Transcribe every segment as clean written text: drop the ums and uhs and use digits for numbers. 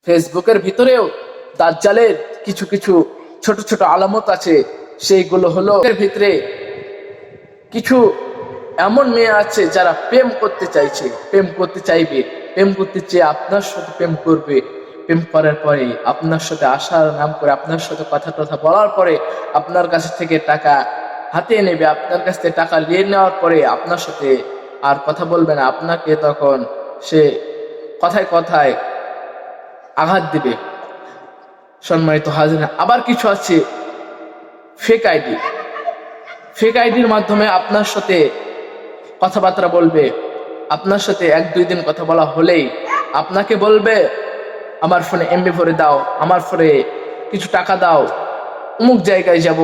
ফেসবুকের ভিতরেও দাজ্জালের কিছু কিছু ছোট ছোট আলামত আছে। সেইগুলো হলো, এর ভিতরে কিছু এমন মেয়ে আছে যারা প্রেম করতে চাইছে, প্রেম করতে চাইবে, প্রেম করতে চেয়ে আপনার সাথে প্রেম করবে। প্রেম করার পরে আপনার সাথে আসার নাম করে আপনার সাথে কথা টথা বলার পরে আপনার কাছ থেকে টাকা হাতিয়ে নেবে। আপনার কাছ থেকে টাকা নিয়ে নেওয়ার পরে আপনার সাথে আর কথা বলবে না। আপনাকে তখন সে কথায় কথায় আঘাত দিবে। সম্মানিত হাজির, আবার কিছু আছে ফেক আইডি। ফেক আইডির মাধ্যমে আপনার সাথে কথাবার্তা বলবে। আপনার সাথে 1-2 দিন কথা বলা হলেই আপনাকে বলবে আমার ফোনে এমবি ভরে দাও, আমার ফোনে কিছু টাকা দাও, অমুক জায়গায় যাব,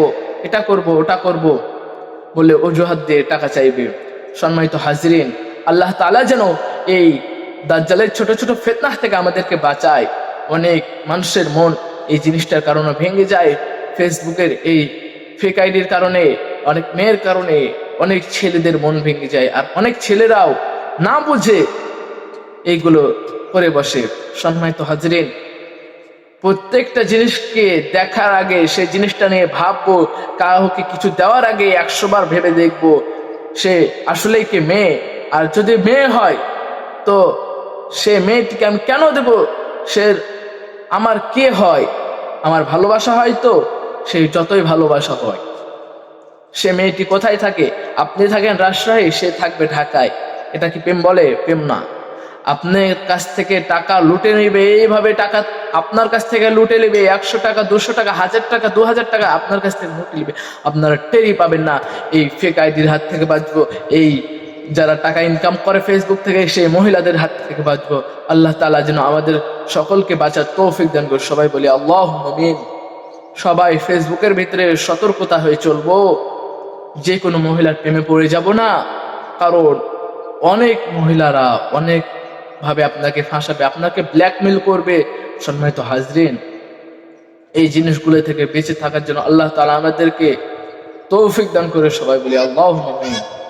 এটা করব ওটা করব বলে অজুহাত দিয়ে টাকা চাইবে। সম্মানিত হাজিরিন, আল্লাহ তাআলা যেন এই দাজ্জালের ছোট ছোট ফিতনা থেকে আমাদেরকে বাঁচায়। অনেক মানুষের মন এই জিনিসটার কারণে ভেঙে যায়। ফেসবুকের এই ফেক আইডির কারণে, অনেক মেয়ের কারণে অনেক ছেলেদের মন ভেঙে যায়। আর অনেক ছেলেরাও না বুঝে এইগুলো করে বসে। সম্মানিত হাজিরিন, প্রত্যেকটা জিনিসকে দেখার আগে, সেই জিনিসটা নিয়ে ভাববো, কাউকে কিছু দেওয়ার আগে 100 বার ভেবে দেখবো সে আসলেই কি মেয়ে। আর যদি মেয়ে হয় তো সে মেয়েটিকে আমি কেন দেব, সে আমার কে হয়, আমার ভালোবাসা হয় তো, সে যতই ভালোবাসা হয়। সে মেয়েটি কোথায় থাকে? আপনি থাকেন রাজশাহী, সে থাকবে ঢাকায়। এটা কি প্রেম বলে? প্রেম না। আপনার কাছ থেকে টাকা লুটে নেবে, এইভাবে টাকা আপনার কাছ থেকে লুটে নেবে, 100 টাকা 200 টাকা 1000 টাকা 2000 টাকা আপনার কাছ থেকে লুটে নেবে। আপনারা টেরই পাবেন না। এই ফেক আইডির হাত থেকে বাঁচবো, এই যারা টাকা ইনকাম করে ফেসবুক থেকে, সেই মহিলাদের হাত থেকে বাঁচবো। আল্লাহ তাআলা যেন আমাদের সকলকে বাঁচার তৌফিক দান করে। সবাই বলি আল্লাহুম্মা আমিন। সবাই ফেসবুকের ভিতরে সতর্কতা হয়ে চলবো, যে কোনো মহিলার প্রেমে পড়ে যাব না। কারণ অনেক মহিলারা অনেক ভাবে আপনাকে ফাঁসাবে, আপনাকে ব্ল্যাকমেল করবে। সম্মানিত হাজরিন, এই জিনিসগুলো থেকে বেঁচে থাকার জন্য আল্লাহ তাআলা আমাদেরকে তৌফিক দান করে। সবাই বলি আল্লাহুম্মা আমিন।